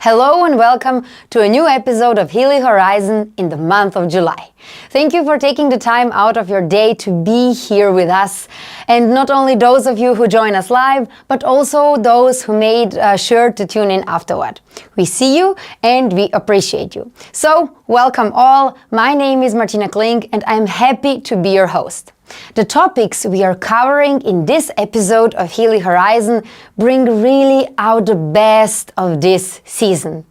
Hello and welcome to a new episode of Healy Horizon in the month of July. Thank you for taking the time out of your day to be here with us. And not only those of you who join us live, but also those who made sure to tune in afterward. We see you and we appreciate you. So, welcome all. My name is Martina Kling and I'm happy to be your host. The topics we are covering in this episode of Healy Horizon bring really out the best of this season.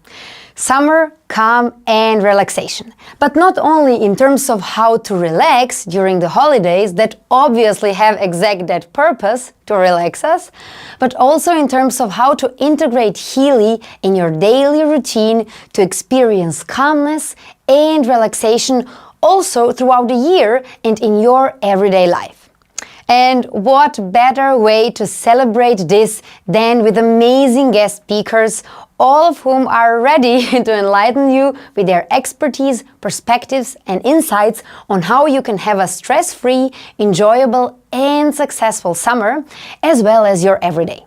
Summer, calm and relaxation. But not only in terms of how to relax during the holidays that obviously have exact that purpose to relax us, but also in terms of how to integrate Healy in your daily routine to experience calmness and relaxation also throughout the year and in your everyday life. And what better way to celebrate this than with amazing guest speakers, all of whom are ready to enlighten you with their expertise, perspectives and insights on how you can have a stress-free, enjoyable and successful summer, as well as your everyday.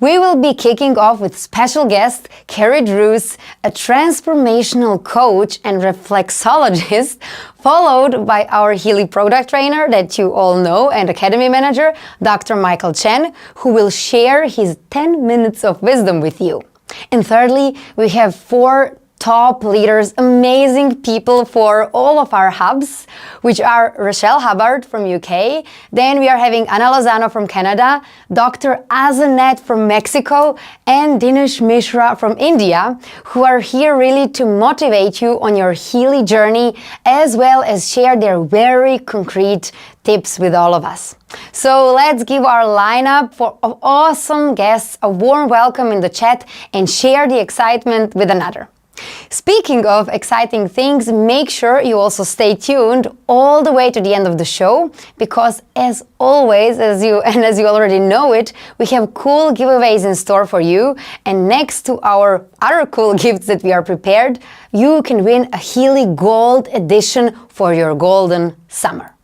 We will be kicking off with special guest Carrie Druce, a transformational coach and reflexologist, followed by our Healy product trainer that you all know and academy manager, Dr. Michael Chen, who will share his 10 minutes of wisdom with you. And thirdly, we have 4 top leaders, amazing people for all of our hubs, which are Rochelle Hubbard from UK, then we are having Anna Lozano from Canada, Dr. Azeneth from Mexico, and Dinesh Mishra from India, who are here really to motivate you on your Healy journey, as well as share their very concrete tips with all of us. So let's give our lineup of awesome guests a warm welcome in the chat and share the excitement with another. Speaking of exciting things, make sure you also stay tuned all the way to the end of the show, because as always, as you already know it, we have cool giveaways in store for you. And next to our other cool gifts that we are prepared, you can win a Healy Gold Edition for your golden summer.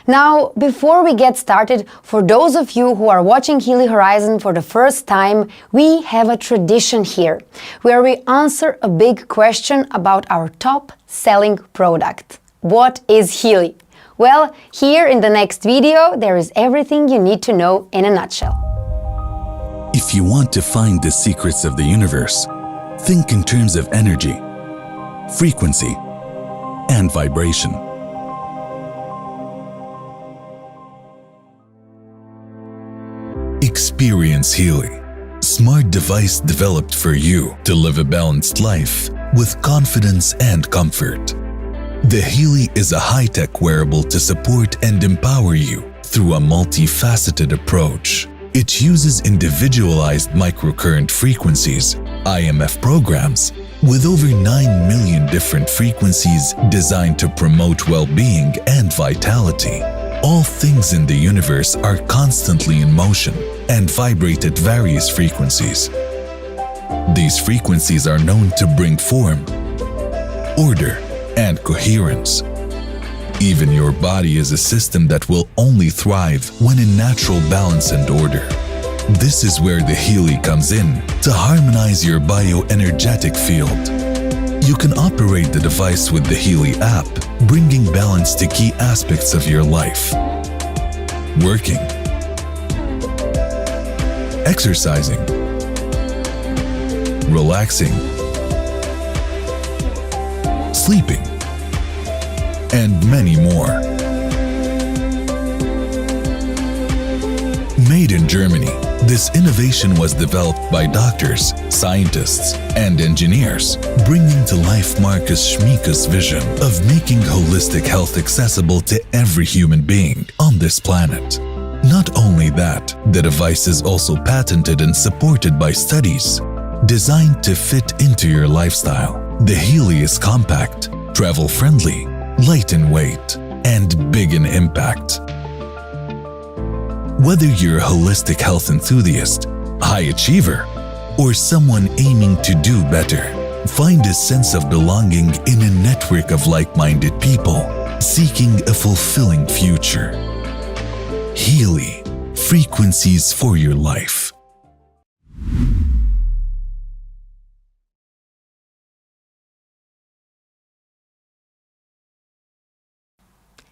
Now, before we get started, for those of you who are watching Healy Horizon for the first time, we have a tradition here, where we answer a big question about our top-selling product. What is Healy? Well, here in the next video, there is everything you need to know in a nutshell. If you want to find the secrets of the universe, think in terms of energy, frequency, and vibration. Experience Healy, smart device developed for you to live a balanced life with confidence and comfort. The Healy is a high-tech wearable to support and empower you through a multifaceted approach. It uses individualized microcurrent frequencies, IMF programs, with over 9 million different frequencies designed to promote well-being and vitality. All things in the universe are constantly in motion and vibrate at various frequencies. These frequencies are known to bring form, order, and coherence. Even your body is a system that will only thrive when in natural balance and order. This is where the Healy comes in to harmonize your bioenergetic field. You can operate the device with the Healy app, bringing balance to key aspects of your life. Working, exercising, relaxing, sleeping, and many more. Made in Germany, this innovation was developed by doctors, scientists, and engineers, bringing to life Marcus Schmieka's vision of making holistic health accessible to every human being on this planet. Not only that, the device is also patented and supported by studies designed to fit into your lifestyle. The Healy is compact, travel-friendly, light in weight, and big in impact. Whether you're a holistic health enthusiast, high achiever, or someone aiming to do better, Find a sense of belonging in a network of like-minded people seeking a fulfilling future. Healy, frequencies for your life.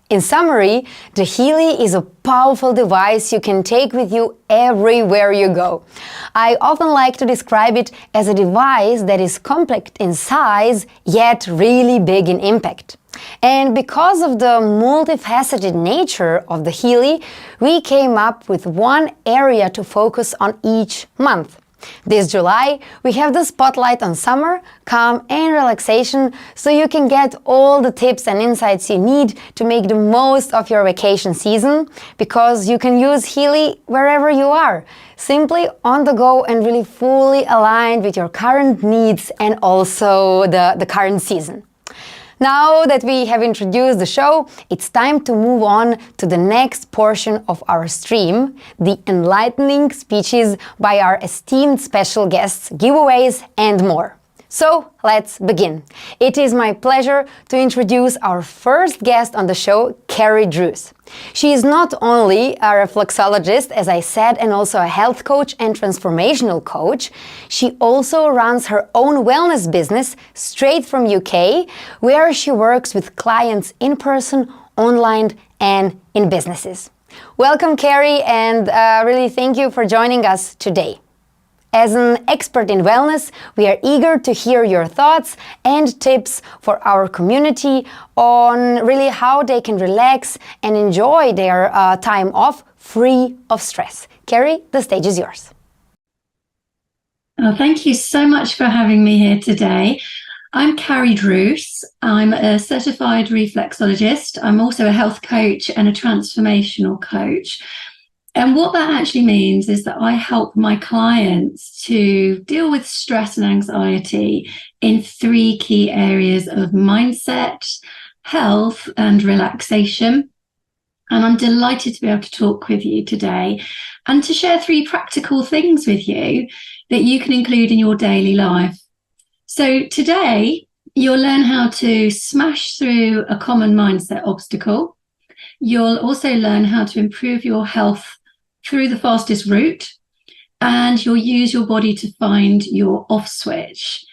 In summary, the Healy is a powerful device you can take with you everywhere you go. I often like to describe it as a device that is compact in size, yet really big in impact. And because of the multifaceted nature of the Healy, we came up with one area to focus on each month. This July, we have the spotlight on summer, calm and relaxation, so you can get all the tips and insights you need to make the most of your vacation season, because you can use Healy wherever you are, simply on the go and really fully aligned with your current needs and also the current season. Now that we have introduced the show, it's time to move on to the next portion of our stream, the enlightening speeches by our esteemed special guests, giveaways and more. So let's begin. It is my pleasure to introduce our first guest on the show, Carrie Druce. She is not only a reflexologist, as I said, and also a health coach and transformational coach. She also runs her own wellness business straight from UK, where she works with clients in person, online, and in businesses. Welcome, Carrie, and really thank you for joining us today. As an expert in wellness, we are eager to hear your thoughts and tips for our community on really how they can relax and enjoy their time off free of stress. Carrie, the stage is yours. Oh, thank you so much for having me here today. I'm Carrie Druce. I'm a certified reflexologist. I'm also a health coach and a transformational coach. And what that actually means is that I help my clients to deal with stress and anxiety in 3 key areas of mindset, health, and relaxation. And I'm delighted to be able to talk with you today and to share 3 practical things with you that you can include in your daily life. So today, you'll learn how to smash through a common mindset obstacle. You'll also learn how to improve your health through the fastest route, and you'll use your body to find your off switch.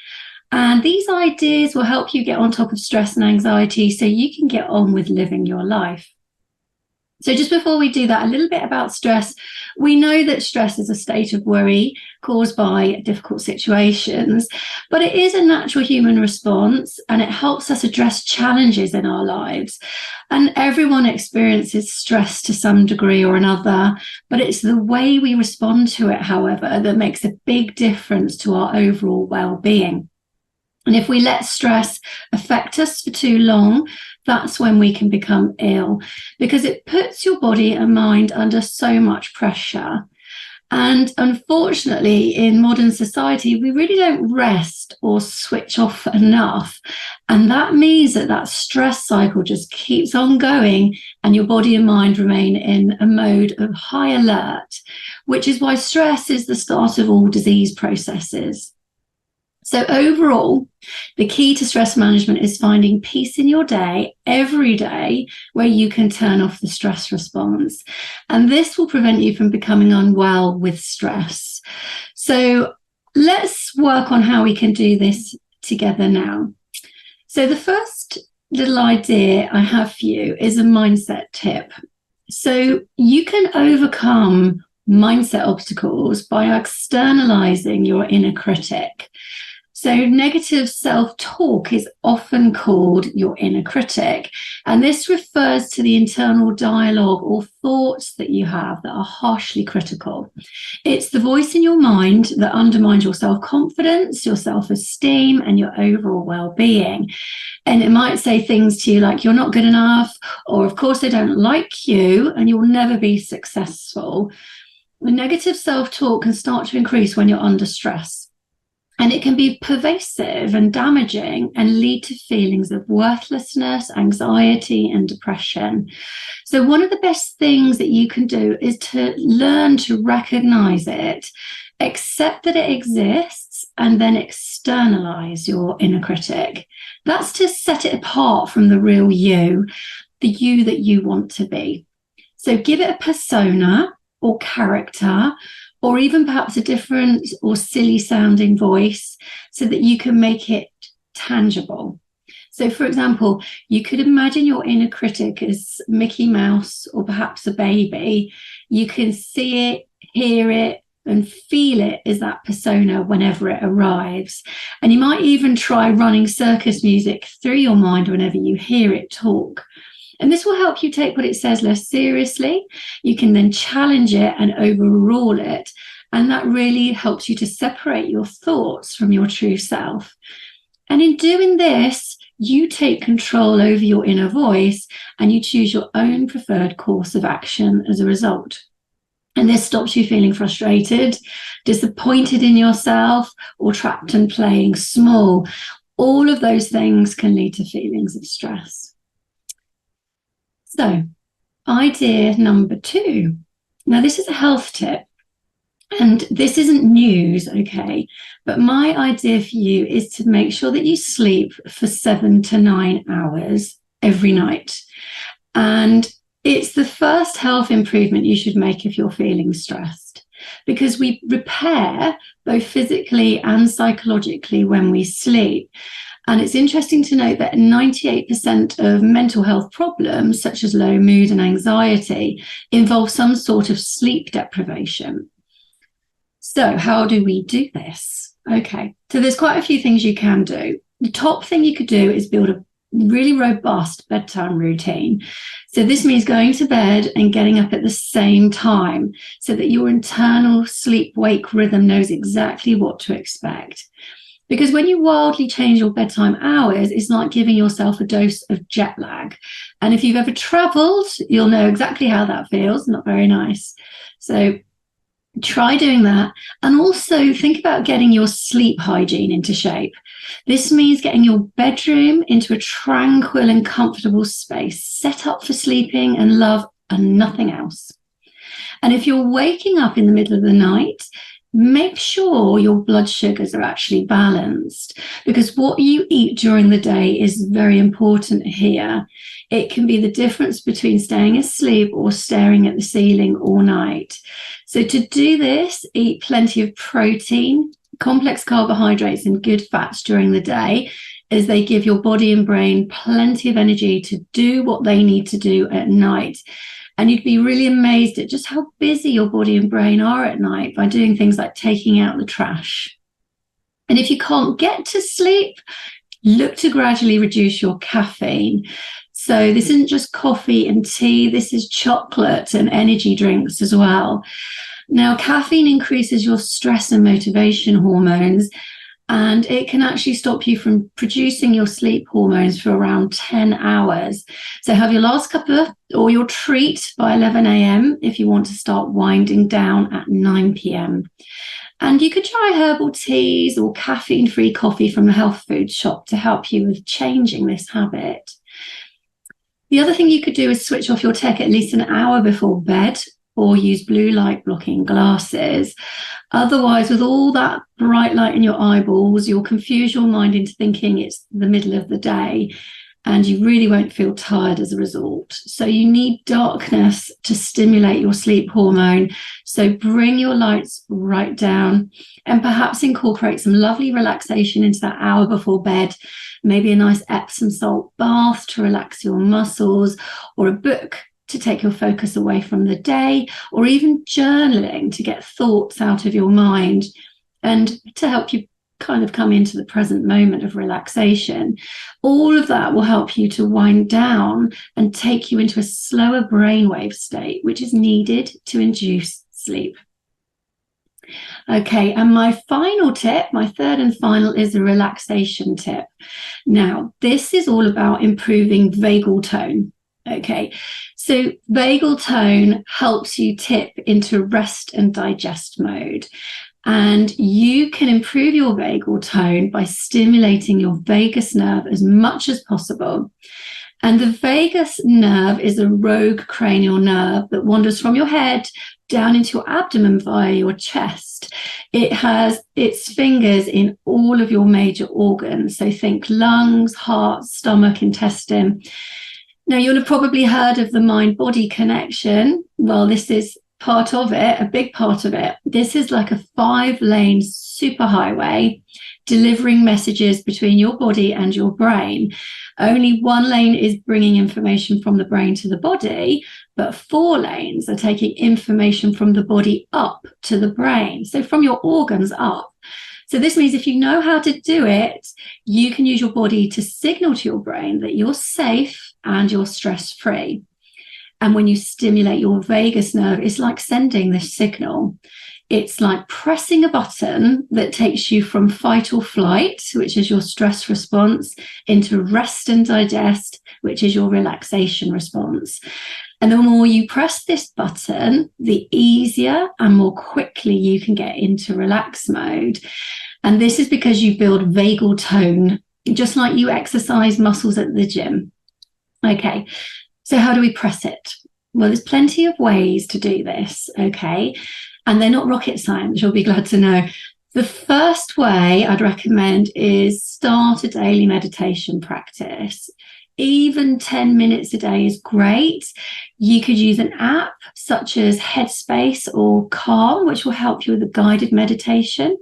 And these ideas will help you get on top of stress and anxiety so you can get on with living your life. So just before we do that, a little bit about stress. We know that stress is a state of worry caused by difficult situations, but it is a natural human response and it helps us address challenges in our lives. And everyone experiences stress to some degree or another, but it's the way we respond to it, however, that makes a big difference to our overall well-being. And if we let stress affect us for too long, that's when we can become ill, because it puts your body and mind under so much pressure. And unfortunately, in modern society, we really don't rest or switch off enough. And that means that stress cycle just keeps on going and your body and mind remain in a mode of high alert, which is why stress is the start of all disease processes. So overall, the key to stress management is finding peace in your day, every day, where you can turn off the stress response. And this will prevent you from becoming unwell with stress. So let's work on how we can do this together now. So the first little idea I have for you is a mindset tip. So you can overcome mindset obstacles by externalizing your inner critic. So negative self-talk is often called your inner critic, and this refers to the internal dialogue or thoughts that you have that are harshly critical. It's the voice in your mind that undermines your self-confidence, your self-esteem, and your overall well-being. And it might say things to you like, you're not good enough, or of course they don't like you, and you'll never be successful. The negative self-talk can start to increase when you're under stress. And it can be pervasive and damaging and lead to feelings of worthlessness, anxiety, and depression. So one of the best things that you can do is to learn to recognize it, accept that it exists, and then externalize your inner critic. That's to set it apart from the real you, the you that you want to be. So give it a persona or character, or even perhaps a different or silly sounding voice, so that you can make it tangible. So, for example, you could imagine your inner critic as Mickey Mouse or perhaps a baby. You can see it, hear it, and feel it as that persona whenever it arrives. And you might even try running circus music through your mind whenever you hear it talk. And this will help you take what it says less seriously. You can then challenge it and overrule it. And that really helps you to separate your thoughts from your true self. And in doing this, you take control over your inner voice and you choose your own preferred course of action as a result. And this stops you feeling frustrated, disappointed in yourself, or trapped and playing small. All of those things can lead to feelings of stress. So, idea number 2. Now, this is a health tip, and this isn't news, okay? But my idea for you is to make sure that you sleep for 7 to 9 hours every night. And it's the first health improvement you should make if you're feeling stressed, because we repair both physically and psychologically when we sleep. And it's interesting to note that 98% of mental health problems, such as low mood and anxiety, involve some sort of sleep deprivation. So how do we do this? Okay, so there's quite a few things you can do. The top thing you could do is build a really robust bedtime routine. So this means going to bed and getting up at the same time so that your internal sleep-wake rhythm knows exactly what to expect. Because when you wildly change your bedtime hours, it's like giving yourself a dose of jet lag. And if you've ever traveled, you'll know exactly how that feels. Not very nice. So try doing that. And also think about getting your sleep hygiene into shape. This means getting your bedroom into a tranquil and comfortable space, set up for sleeping and love and nothing else. And if you're waking up in the middle of the night, make sure your blood sugars are actually balanced, because what you eat during the day is very important here. It can be the difference between staying asleep or staring at the ceiling all night. So to do this, eat plenty of protein, complex carbohydrates and good fats during the day, as they give your body and brain plenty of energy to do what they need to do at night. And you'd be really amazed at just how busy your body and brain are at night by doing things like taking out the trash. And if you can't get to sleep, look to gradually reduce your caffeine. So this isn't just coffee and tea, this is chocolate and energy drinks as well. Now, caffeine increases your stress and motivation hormones, and it can actually stop you from producing your sleep hormones for around 10 hours. So have your last cup of or your treat by 11 a.m. if you want to start winding down at 9 p.m. And you could try herbal teas or caffeine-free coffee from a health food shop to help you with changing this habit. The other thing you could do is switch off your tech at least an hour before bed, or use blue light blocking glasses. Otherwise, with all that bright light in your eyeballs, you'll confuse your mind into thinking it's the middle of the day, and you really won't feel tired as a result. So you need darkness to stimulate your sleep hormone. So bring your lights right down and perhaps incorporate some lovely relaxation into that hour before bed. Maybe a nice Epsom salt bath to relax your muscles, or a book to take your focus away from the day, or even journaling to get thoughts out of your mind and to help you kind of come into the present moment of relaxation. All of that will help you to wind down and take you into a slower brainwave state, which is needed to induce sleep. Okay, and my final tip, my third and final, is a relaxation tip. Now, this is all about improving vagal tone. Okay, so vagal tone helps you tip into rest and digest mode. And you can improve your vagal tone by stimulating your vagus nerve as much as possible. And the vagus nerve is a rogue cranial nerve that wanders from your head down into your abdomen via your chest. It has its fingers in all of your major organs. So think lungs, heart, stomach, intestine. Now, you'll have probably heard of the mind-body connection. Well, this is part of it, a big part of it. This is like a 5-lane superhighway delivering messages between your body and your brain. Only 1 lane is bringing information from the brain to the body, but 4 lanes are taking information from the body up to the brain. So from your organs up. So this means if you know how to do it, you can use your body to signal to your brain that you're safe and you're stress-free. And when you stimulate your vagus nerve, it's like sending this signal. It's like pressing a button that takes you from fight or flight, which is your stress response, into rest and digest, which is your relaxation response. And the more you press this button, the easier and more quickly you can get into relax mode. And this is because you build vagal tone, just like you exercise muscles at the gym. Okay, so how do we press it? Well, there's plenty of ways to do this, okay? And they're not rocket science, you'll be glad to know. The first way I'd recommend is start a daily meditation practice. Even 10 minutes a day is great. You could use an app such as Headspace or Calm, which will help you with a guided meditation.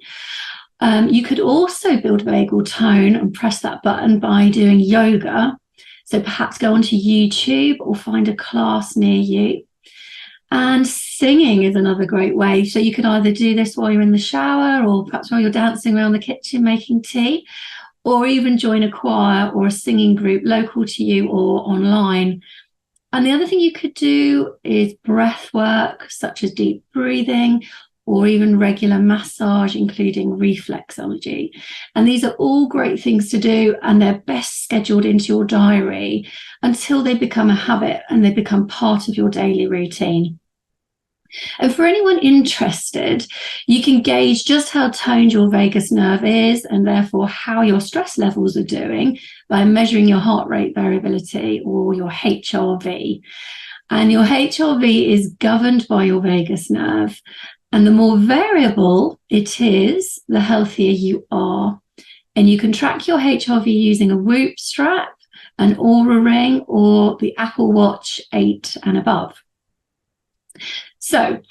You could also build vagal tone and press that button by doing yoga. So perhaps go onto YouTube or find a class near you. And singing is another great way. So you could either do this while you're in the shower or perhaps while you're dancing around the kitchen making tea, or even join a choir or a singing group local to you or online. And the other thing you could do is breath work, such as deep breathing, or even regular massage, including reflexology. And these are all great things to do, and they're best scheduled into your diary until they become a habit and they become part of your daily routine. And for anyone interested, you can gauge just how toned your vagus nerve is and therefore how your stress levels are doing by measuring your heart rate variability, or your HRV. And your HRV is governed by your vagus nerve. And the more variable it is, the healthier you are. And you can track your HRV using a Whoop strap, an Aura ring, or the Apple Watch 8 and above. So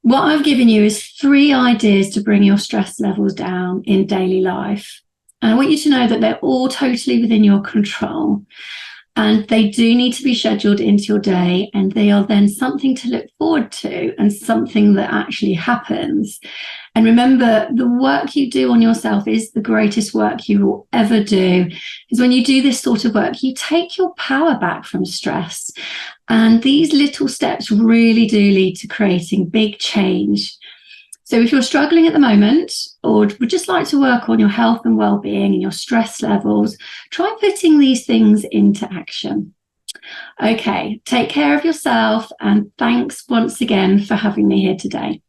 what I've given you is 3 ideas to bring your stress levels down in daily life. And I want you to know that they're all totally within your control. And they do need to be scheduled into your day, and they are then something to look forward to and something that actually happens. And remember, the work you do on yourself is the greatest work you will ever do. Because when you do this sort of work, you take your power back from stress. And these little steps really do lead to creating big change. So if you're struggling at the moment, or would just like to work on your health and well-being and your stress levels, try putting these things into action. Okay, take care of yourself, and thanks once again for having me here today.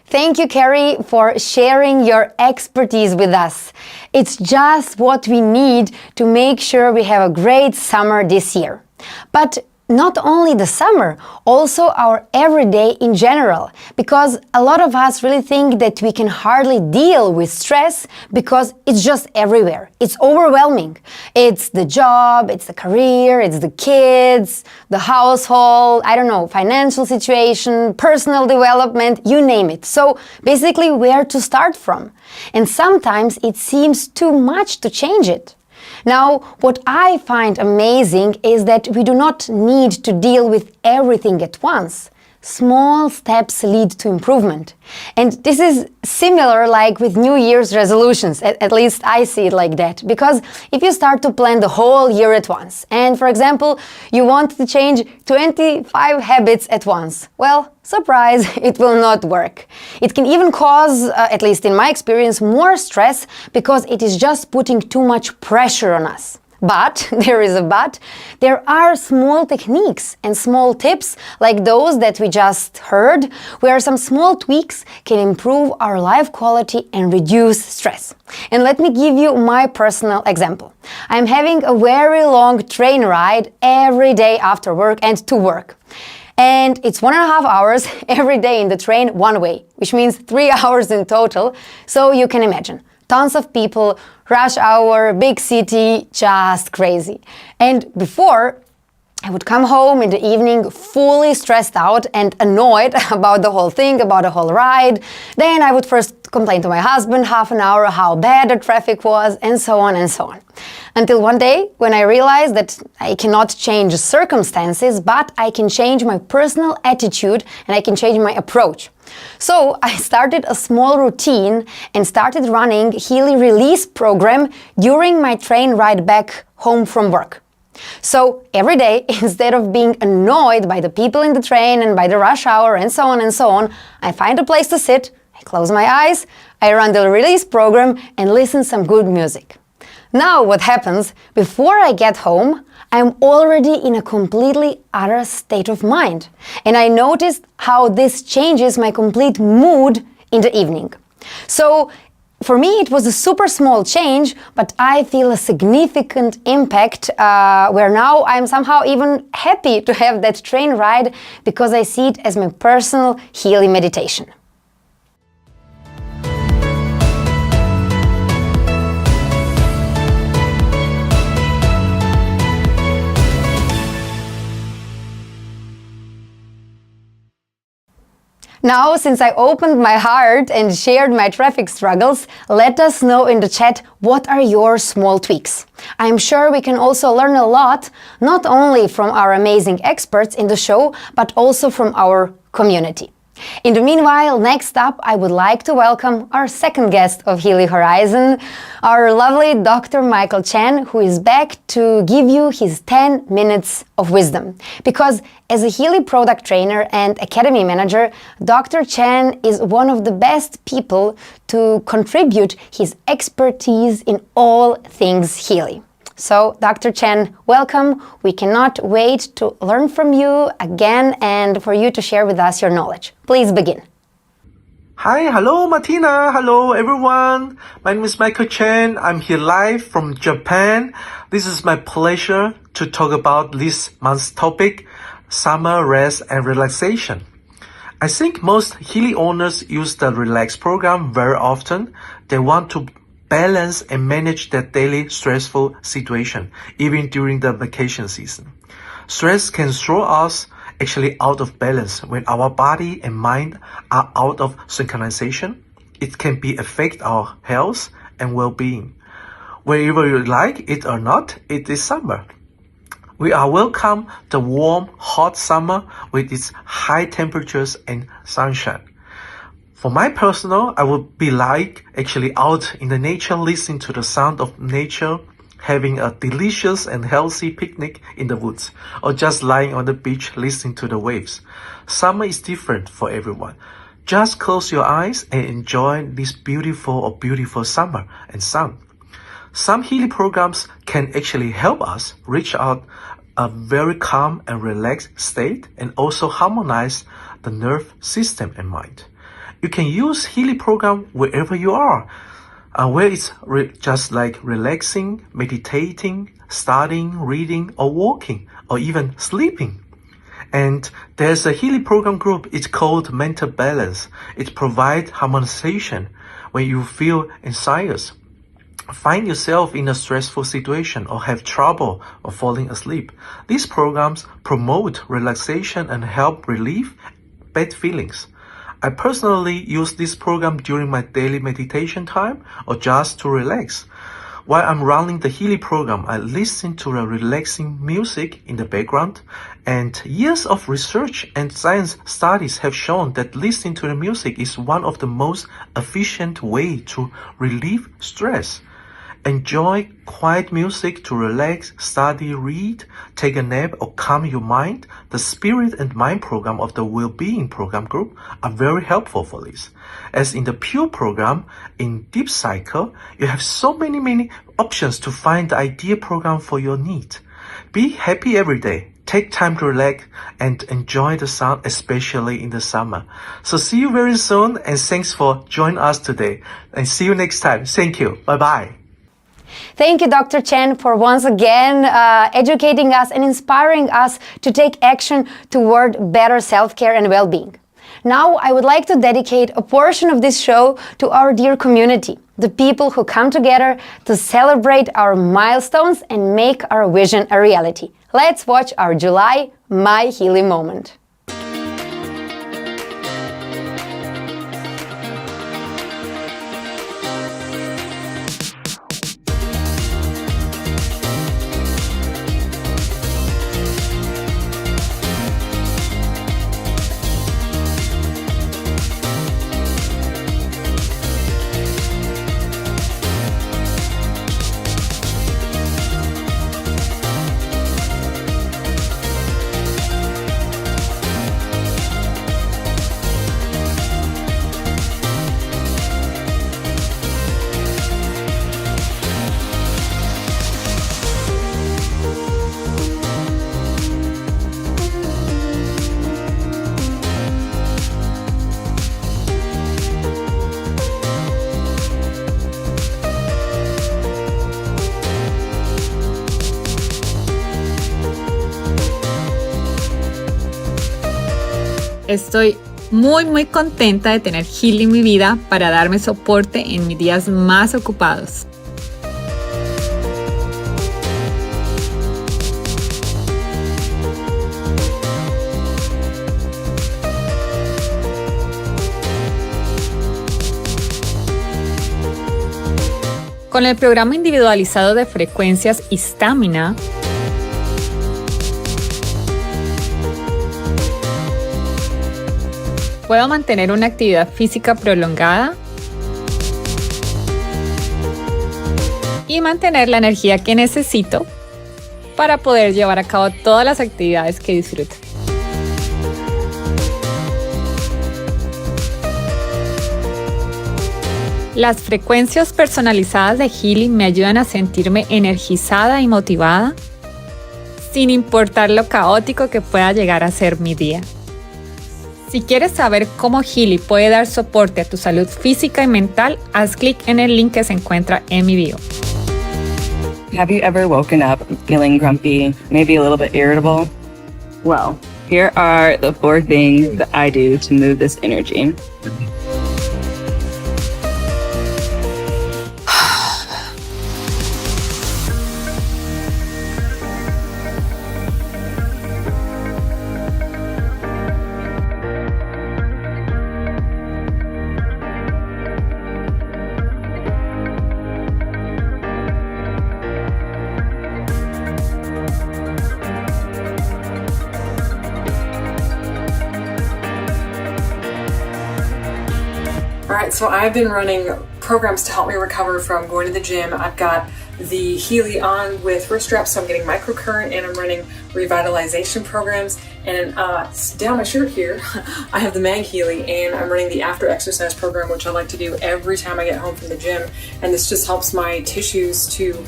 Thank you, Carrie, for sharing your expertise with us. It's just what we need to make sure we have a great summer this year. But not only the summer, also our everyday in general, because a lot of us really think that we can hardly deal with stress because it's just everywhere. It's overwhelming. It's the job, it's the career, it's the kids, the household, I don't know, financial situation, personal development, you name it. So basically, where to start from? And sometimes it seems too much to change it. Now, what I find amazing is that we do not need to deal with everything at once. Small steps lead to improvement. And this is similar like with New Year's resolutions, at least I see it like that. Because if you start to plan the whole year at once, and for example, you want to change 25 habits at once, well, surprise, it will not work. It can even cause, at least in my experience, more stress because it is just putting too much pressure on us. But, there is a but, there are small techniques and small tips like those that we just heard, where some small tweaks can improve our life quality and reduce stress. And let me give you my personal example. I'm having a very long train ride every day after work and to work. And it's 1.5 hours every day in the train one way, which means 3 hours in total. So you can imagine. Tons of people, rush hour, big city, just crazy. And before, I would come home in the evening fully stressed out and annoyed about the whole thing, about the whole ride. Then I would first complain to my husband half an hour how bad the traffic was, and so on and so on. Until one day when I realized that I cannot change circumstances, but I can change my personal attitude and I can change my approach. So I started a small routine and started running Healy Release program during my train ride back home from work. So every day, instead of being annoyed by the people in the train and by the rush hour and so on, I find a place to sit, I close my eyes, I run the release program and listen some good music. Now what happens, before I get home, I'm already in a completely other state of mind. And I noticed how this changes my complete mood in the evening. So for me, it was a super small change, but I feel a significant impact where now I'm somehow even happy to have that train ride because I see it as my personal Healy meditation. Now, since I opened my heart and shared my traffic struggles, let us know in the chat what are your small tweaks. I'm sure we can also learn a lot, not only from our amazing experts in the show, but also from our community. In the meanwhile, next up, I would like to welcome our second guest of Healy Horizon, our lovely Dr. Michael Chen, who is back to give you his 10 minutes of wisdom. Because as a Healy product trainer and academy manager, Dr. Chen is one of the best people to contribute his expertise in all things Healy. So, Dr. Chen, welcome. We cannot wait to learn from you again and for you to share with us your knowledge. Please begin. Hi, hello Martina, hello everyone. My name is Michael Chen. I'm here live from Japan. This is my pleasure to talk about this month's topic, summer rest and relaxation. I think most Healy owners use the Relax program very often. They want to balance and manage their daily stressful situation, even during the vacation season. Stress can throw us actually out of balance when our body and mind are out of synchronization. It can affect our health and well-being. Wherever you like it or not, it is summer. We are welcome the warm, hot summer with its high temperatures and sunshine. For my personal, I would be like actually out in the nature, listening to the sound of nature, having a delicious and healthy picnic in the woods, or just lying on the beach listening to the waves. Summer is different for everyone. Just close your eyes and enjoy this beautiful summer and sun. Some Healy programs can actually help us reach out a very calm and relaxed state and also harmonize the nerve system and mind. You can use Healy program wherever you are, where it's just like relaxing, meditating, studying, reading, or walking, or even sleeping. And there's a Healy program group, it's called Mental Balance. It provides harmonization when you feel anxious, find yourself in a stressful situation, or have trouble of falling asleep. These programs promote relaxation and help relieve bad feelings. I personally use this program during my daily meditation time or just to relax. While I'm running the Healy program, I listen to the relaxing music in the background, and years of research and science studies have shown that listening to the music is one of the most efficient way to relieve stress. Enjoy quiet music to relax, study, read, take a nap, or calm your mind. The Spirit and Mind program of the Wellbeing program group are very helpful for this. As in the Pure program, in Deep Cycle, you have so many options to find the ideal program for your need. Be happy every day. Take time to relax and enjoy the sun, especially in the summer. So see you very soon, and thanks for joining us today. And see you next time. Thank you. Bye-bye. Thank you, Dr. Chen, for once again educating us and inspiring us to take action toward better self-care and well-being. Now, I would like to dedicate a portion of this show to our dear community, the people who come together to celebrate our milestones and make our vision a reality. Let's watch our July My Healy moment. Estoy muy contenta de tener Healy en mi vida para darme soporte en mis días más ocupados. Con el programa individualizado de frecuencias y estamina, puedo mantener una actividad física prolongada y mantener la energía que necesito para poder llevar a cabo todas las actividades que disfruto. Las frecuencias personalizadas de Healy me ayudan a sentirme energizada y motivada, sin importar lo caótico que pueda llegar a ser mi día. Si quieres saber cómo Healy puede dar soporte a tu salud física y mental, haz clic en el link que se encuentra en mi bio. Have you ever woken up feeling grumpy, maybe a little bit irritable? Well, here are the 4 things that I do to move this energy. Alright, so I've been running programs to help me recover from going to the gym. I've got the Healy on with wrist straps, so I'm getting microcurrent, and I'm running revitalization programs. And down my shirt here, I have the Mag Healy, and I'm running the after exercise program, which I like to do every time I get home from the gym. And this just helps my tissues to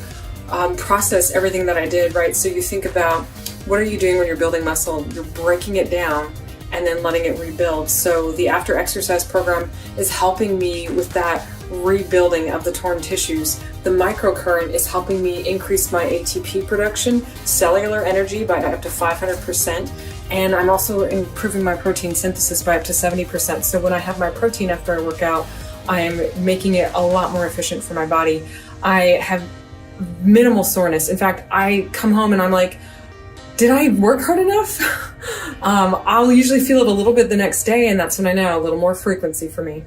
process everything that I did, right? So you think about, what are you doing when you're building muscle? You're breaking it down and then letting it rebuild. So the after exercise program is helping me with that rebuilding of the torn tissues. The microcurrent is helping me increase my ATP production, cellular energy by up to 500%, and I'm also improving my protein synthesis by up to 70%. So when I have my protein after I work out, I am making it a lot more efficient for my body. I have minimal soreness. In fact, I come home and I'm like, did I work hard enough? I'll usually feel it a little bit the next day, and that's when I know a little more frequency for me.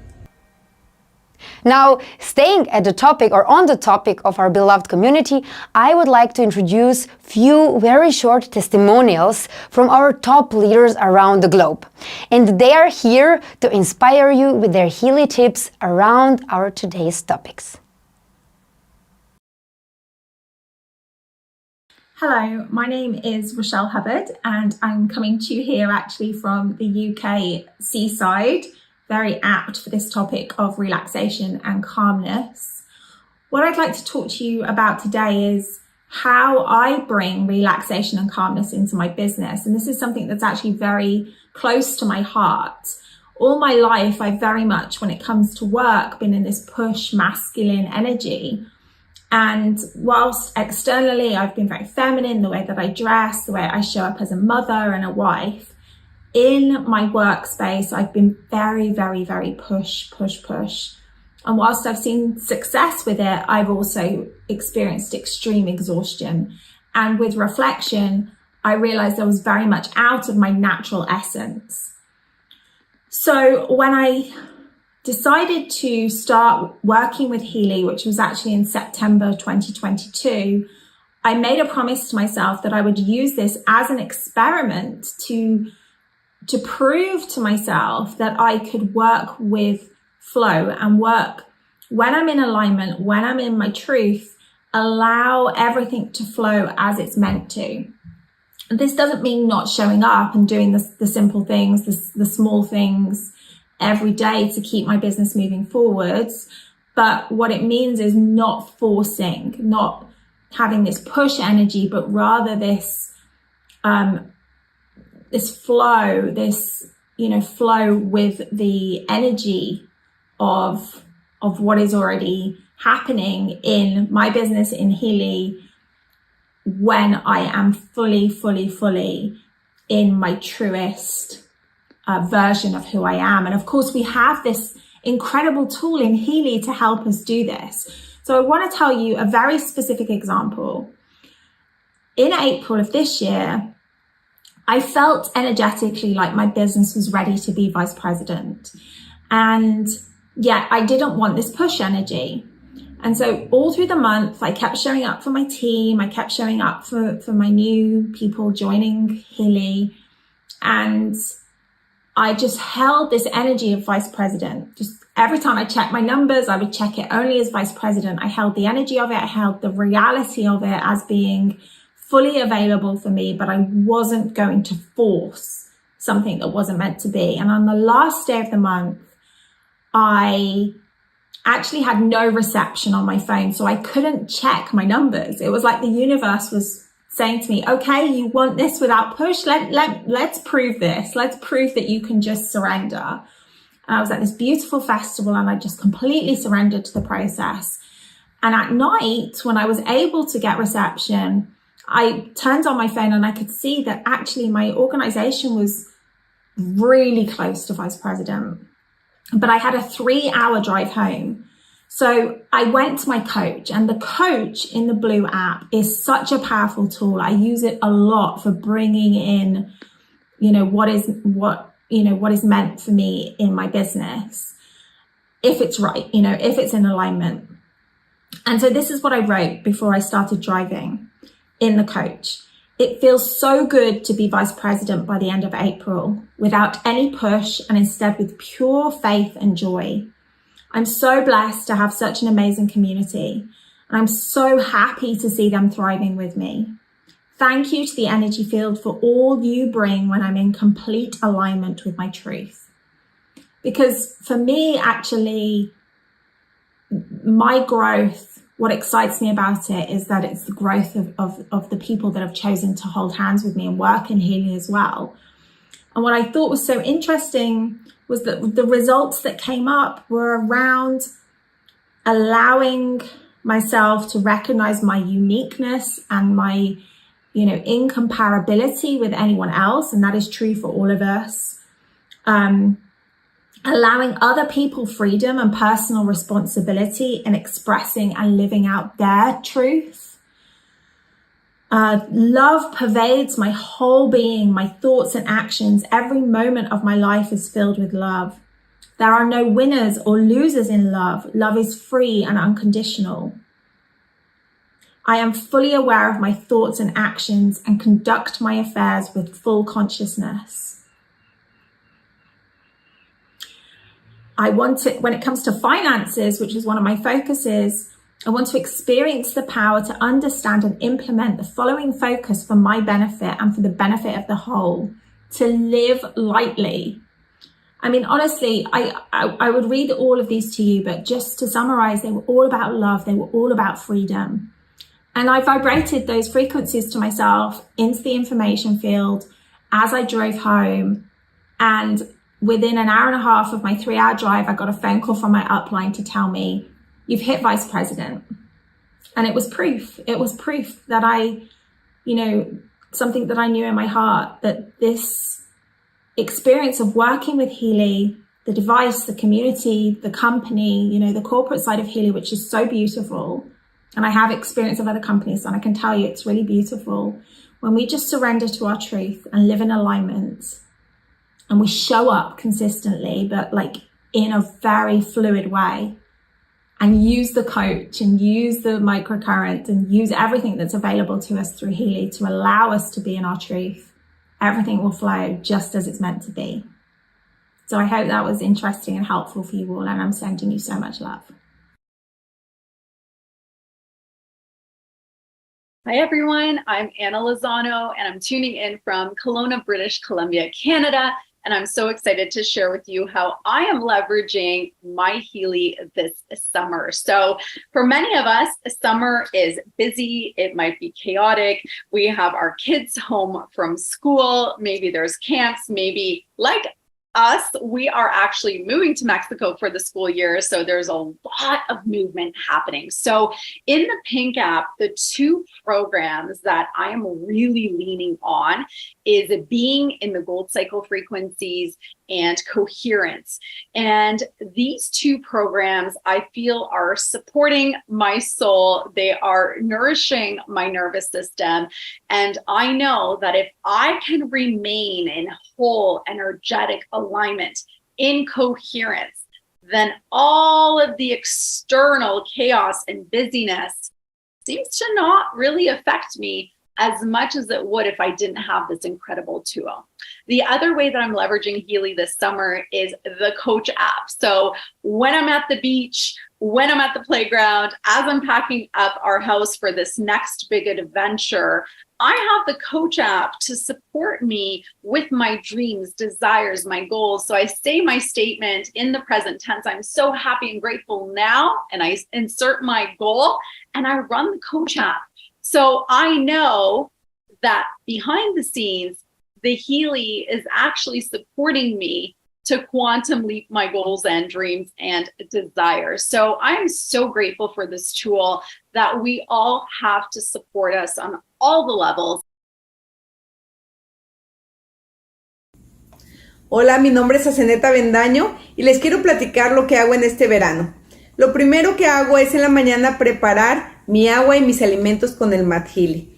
Now, staying at the topic or on the topic of our beloved community, I would like to introduce few very short testimonials from our top leaders around the globe. And they are here to inspire you with their Healy tips around our today's topics. Hello, my name is Rochelle Hubbard and I'm coming to you here actually from the UK seaside, very apt for this topic of relaxation and calmness. What I'd like to talk to you about today is how I bring relaxation and calmness into my business. And this is something that's actually very close to my heart. All my life, I've very much, when it comes to work, been in this push masculine energy. And whilst externally I've been very feminine, the way that I dress, the way I show up as a mother and a wife, in my workspace, I've been very, very, very push. And whilst I've seen success with it, I've also experienced extreme exhaustion. And with reflection, I realized I was very much out of my natural essence. So when I decided to start working with Healy, which was actually in September 2022, I made a promise to myself that I would use this as an experiment to prove to myself that I could work with flow and work when I'm in alignment, when I'm in my truth, allow everything to flow as it's meant to. And this doesn't mean not showing up and doing the simple things, the small things every day to keep my business moving forwards. But what it means is not forcing, not having this push energy, but rather this flow, flow with the energy of what is already happening in my business in Healy when I am fully in my truest version of who I am. And of course, we have this incredible tool in Healy to help us do this. So I want to tell you a very specific example. In April of this year, I felt energetically like my business was ready to be vice president. And yet I didn't want this push energy. And so all through the month, I kept showing up for my team. I kept showing up for my new people joining Healy. And I just held this energy of vice president. Just every time I checked my numbers, I would check it only as vice president. I held the energy of it. I held the reality of it as being fully available for me, but I wasn't going to force something that wasn't meant to be. And on the last day of the month, I actually had no reception on my phone, so I couldn't check my numbers. It was like the universe was saying to me, okay, you want this without push? Let's prove this. Let's prove that you can just surrender. And I was at this beautiful festival and I just completely surrendered to the process. And at night, when I was able to get reception, I turned on my phone and I could see that actually my organization was really close to vice president. But I had a 3-hour drive home. So I went to my coach, and the coach in the Blue app is such a powerful tool. I use it a lot for bringing in, what is meant for me in my business, if it's right, if it's in alignment. And so this is what I wrote before I started driving in the coach. It feels so good to be vice president by the end of April without any push and instead with pure faith and joy. I'm so blessed to have such an amazing community, and I'm so happy to see them thriving with me. Thank you to the energy field for all you bring when I'm in complete alignment with my truth. Because for me, actually, my growth, what excites me about it is that it's the growth of the people that have chosen to hold hands with me and work in Healy as well. And what I thought was so interesting was that the results that came up were around allowing myself to recognize my uniqueness and my, incomparability with anyone else. And that is true for all of us. Allowing other people freedom and personal responsibility in expressing and living out their truth. Love pervades my whole being, my thoughts and actions. Every moment of my life is filled with love. There are no winners or losers in love. Love is free and unconditional. I am fully aware of my thoughts and actions and conduct my affairs with full consciousness. I want it, when it comes to finances, which is one of my focuses, I want to experience the power to understand and implement the following focus for my benefit and for the benefit of the whole. To live lightly. I mean, honestly, I would read all of these to you, but just to summarize, they were all about love. They were all about freedom. And I vibrated those frequencies to myself into the information field as I drove home. And within an hour and a half of my 3-hour drive, I got a phone call from my upline to tell me, you've hit vice president. And it was proof. It was proof that something that I knew in my heart, that this experience of working with Healy, the device, the community, the company, the corporate side of Healy, which is so beautiful. And I have experience of other companies, and I can tell you it's really beautiful. When we just surrender to our truth and live in alignment, and we show up consistently, but like in a very fluid way, and use the coach and use the microcurrent and use everything that's available to us through Healy to allow us to be in our truth, everything will flow just as it's meant to be. So I hope that was interesting and helpful for you all, and I'm sending you so much love. Hi everyone, I'm Anna Lozano and I'm tuning in from Kelowna, British Columbia, Canada. And I'm so excited to share with you how I am leveraging my Healy this summer. So for many of us, summer is busy. It might be chaotic. We have our kids home from school. Maybe there's camps, maybe like us, we are actually moving to Mexico for the school year. So there's a lot of movement happening. So in the Pink app, the 2 programs that I am really leaning on is being in the gold cycle frequencies and coherence. And these 2 programs I feel are supporting my soul. They are nourishing my nervous system. And I know that if I can remain in whole energetic alignment, in coherence, then all of the external chaos and busyness seems to not really affect me as much as it would if I didn't have this incredible tool. The other way that I'm leveraging Healy this summer is the coach app. So when I'm at the beach, when I'm at the playground, as I'm packing up our house for this next big adventure, I have the coach app to support me with my dreams, desires, my goals. So I say my statement in the present tense, I'm so happy and grateful now, and I insert my goal and I run the coach app. So I know that behind the scenes, the Healy is actually supporting me to quantum leap my goals and dreams and desires. So I'm so grateful for this tool that we all have to support us on all the levels. Hola, mi nombre es Azeneth Avendaño y les quiero platicar lo que hago en este verano. Lo primero que hago es en la mañana preparar mi agua y mis alimentos con el mat Healy.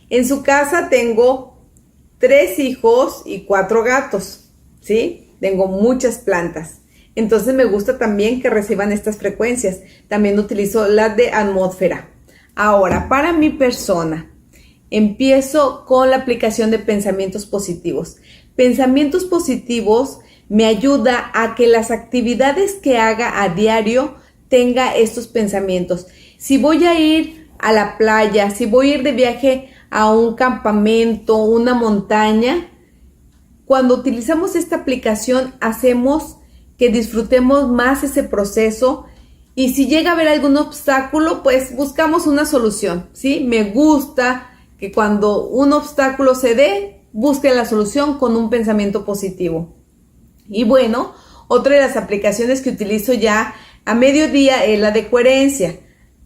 En su casa tengo 3 hijos y 4 gatos, ¿sí? Tengo muchas plantas. Entonces me gusta también que reciban estas frecuencias. También utilizo las de atmósfera. Ahora, para mi persona, empiezo con la aplicación de pensamientos positivos. Pensamientos positivos me ayuda a que las actividades que haga a diario tenga estos pensamientos. Si voy a ir a la playa, si voy a ir de viaje a un campamento, una montaña, cuando utilizamos esta aplicación hacemos que disfrutemos más ese proceso, y si llega a haber algún obstáculo, pues buscamos una solución, ¿sí? Me gusta que cuando un obstáculo se dé, busquen la solución con un pensamiento positivo. Y bueno, otra de las aplicaciones que utilizo ya a mediodía es la de coherencia.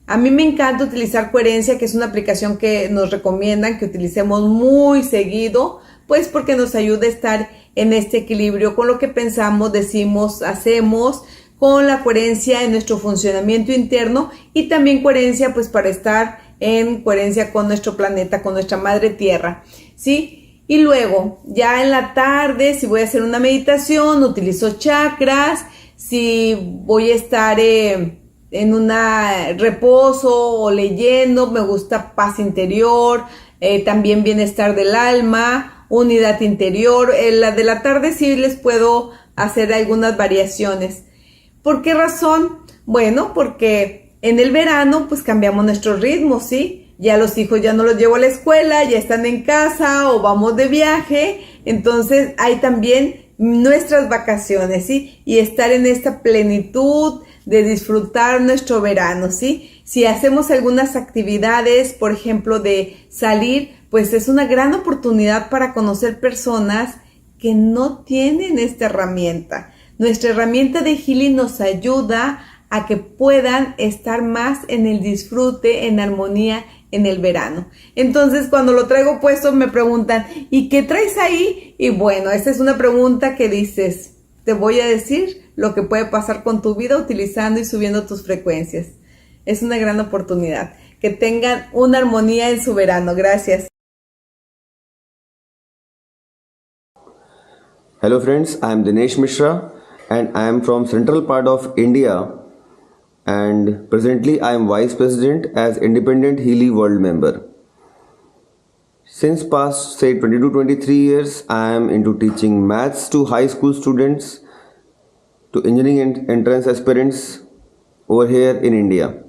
A mí me encanta utilizar coherencia, que es una aplicación que nos recomiendan que utilicemos muy seguido, pues porque nos ayuda a estar en este equilibrio con lo que pensamos, decimos, hacemos, con la coherencia en nuestro funcionamiento interno, y también coherencia pues para estar en coherencia con nuestro planeta, con nuestra madre tierra, ¿sí? Y luego, ya en la tarde, si voy a hacer una meditación, utilizo chakras. Si voy a estar en un reposo o leyendo, me gusta paz interior, también bienestar del alma, unidad interior. La de la tarde sí les puedo hacer algunas variaciones. ¿Por qué razón? Bueno, porque En el verano, pues cambiamos nuestros ritmos, ¿sí? Ya los hijos ya no los llevo a la escuela, ya están en casa o vamos de viaje. Entonces hay también nuestras vacaciones, ¿sí? Y estar en esta plenitud de disfrutar nuestro verano, ¿sí? Si hacemos algunas actividades, por ejemplo, de salir, pues es una gran oportunidad para conocer personas que no tienen esta herramienta. Nuestra herramienta de Healy nos ayuda a que puedan estar más en el disfrute, en armonía en el verano. Entonces, cuando lo traigo puesto, me preguntan, ¿y qué traes ahí? Y bueno, esta es una pregunta que dices, te voy a decir lo que puede pasar con tu vida utilizando y subiendo tus frecuencias. Es una gran oportunidad. Que tengan una armonía en su verano. Gracias. Hello friends, I am Dinesh Mishra and I am from central part of India, and presently I am Vice President as Independent Healy World Member. Since past say 22-23 years, I am into teaching maths to high school students, to engineering entrance aspirants over here in India.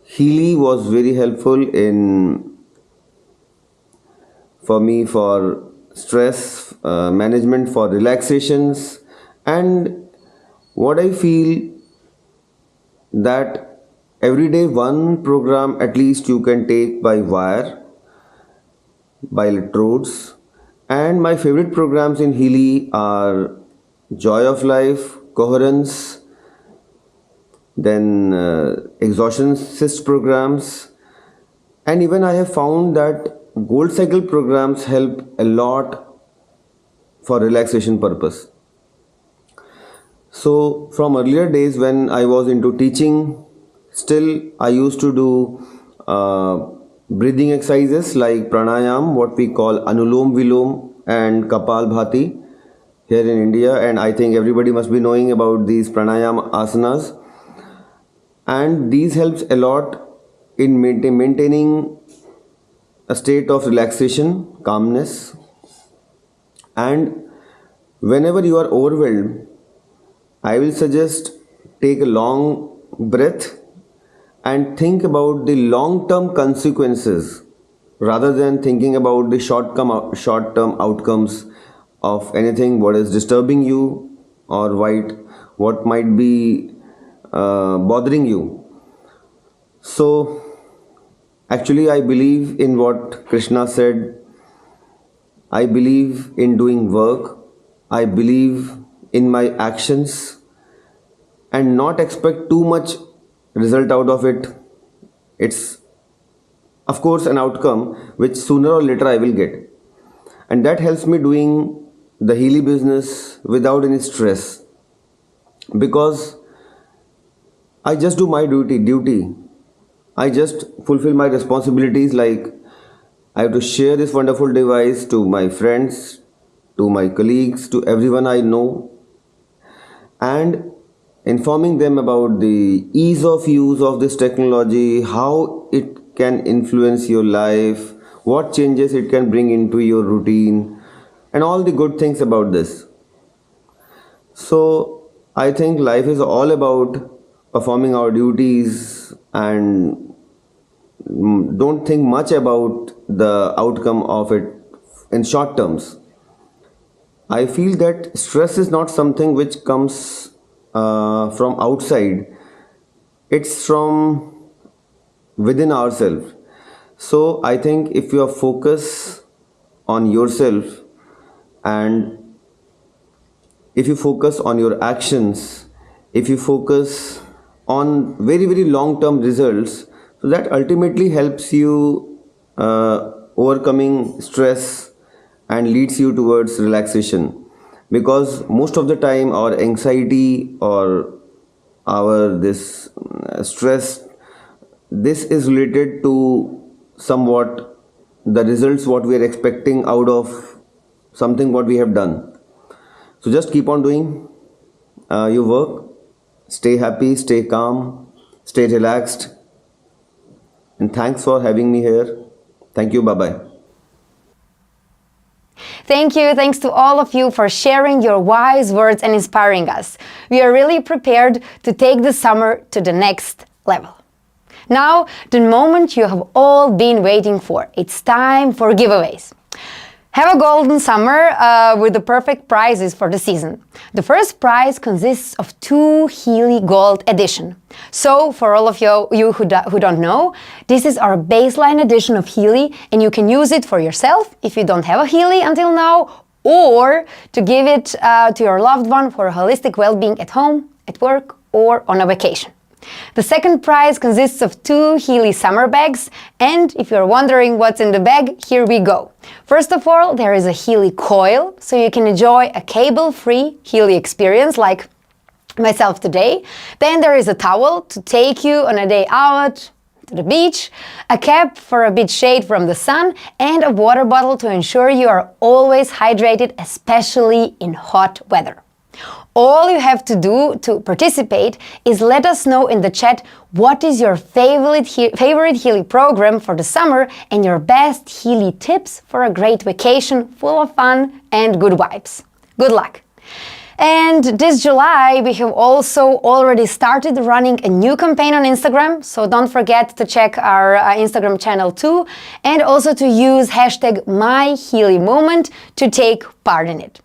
Healy was very helpful for me for stress management, for relaxations, and what I feel that every day one program at least you can take by wire, by electrodes. And my favorite programs in Healy are Joy of Life, Coherence, then exhaustion cyst programs, and even I have found that Gold Cycle programs help a lot for relaxation purpose. So from earlier days when I was into teaching, still I used to do breathing exercises like pranayam, what we call Anulom Vilom and Kapal Bhati here in India, and I think everybody must be knowing about these pranayam asanas, and these helps a lot in maintaining a state of relaxation, calmness. And whenever you are overwhelmed, I will suggest take a long breath and think about the long-term consequences rather than thinking about the short-term outcomes of anything what is disturbing you or what might be bothering you. So actually I believe in what Krishna said. I believe in doing work. I believe in my actions and not expect too much result out of it. It's of course an outcome which sooner or later I will get, and that helps me doing the Healy business without any stress, because I just do my duty. I just fulfill my responsibilities, like I have to share this wonderful device to my friends, to my colleagues, to everyone I know, and informing them about the ease of use of this technology, how it can influence your life, what changes it can bring into your routine, and all the good things about this. So I think life is all about performing our duties and don't think much about the outcome of it in short terms. I feel that stress is not something which comes from outside. It's from within ourselves. So I think if you are focused on yourself and if you focus on your actions, if you focus on very, very long-term results, so that ultimately helps you overcoming stress and leads you towards relaxation. Because most of the time our anxiety or our this stress, this is related to somewhat the results what we are expecting out of something what we have done. So just keep on doing your work, stay happy, stay calm, stay relaxed, and thanks for having me here. Thank you. Bye-bye. Thank you. Thanks to all of you for sharing your wise words and inspiring us. We are really prepared to take the summer to the next level. Now, the moment you have all been waiting for. It's time for giveaways. Have a golden summer with the perfect prizes for the season. The first prize consists of 2 Healy Gold Edition. So, for all of you who don't know, this is our baseline edition of Healy, and you can use it for yourself if you don't have a Healy until now, or to give it to your loved one for holistic well-being at home, at work, or on a vacation. The second prize consists of 2 Healy Summer Bags, and if you're wondering what's in the bag, here we go. First of all, there is a Healy coil, so you can enjoy a cable-free Healy experience like myself today. Then there is a towel to take you on a day out to the beach, a cap for a bit shade from the sun, and a water bottle to ensure you are always hydrated, especially in hot weather. All you have to do to participate is let us know in the chat what is your favorite Healy program for the summer and your best Healy tips for a great vacation full of fun and good vibes. Good luck! And this July, we have also already started running a new campaign on Instagram, so don't forget to check our Instagram channel too, and also to use hashtag #MyHealyMoment to take part in it.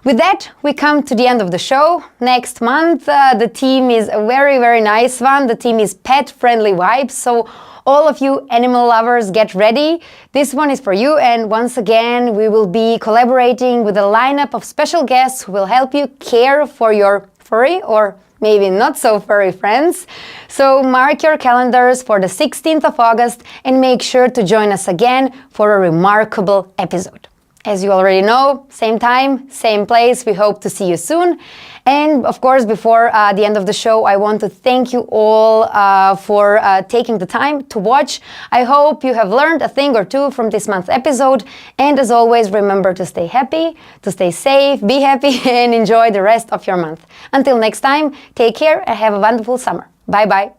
With that, we come to the end of the show. Next month, the theme is a very, very nice one. The theme is pet-friendly vibes, so all of you animal lovers, get ready. This one is for you, and once again, we will be collaborating with a lineup of special guests who will help you care for your furry or maybe not so furry friends. So mark your calendars for the 16th of August and make sure to join us again for a remarkable episode. As you already know, same time, same place, we hope to see you soon. And of course, before the end of the show, I want to thank you all for taking the time to watch. I hope you have learned a thing or two from this month's episode. And as always, remember to stay happy, to stay safe, be happy, and enjoy the rest of your month. Until next time, take care and have a wonderful summer. Bye-bye.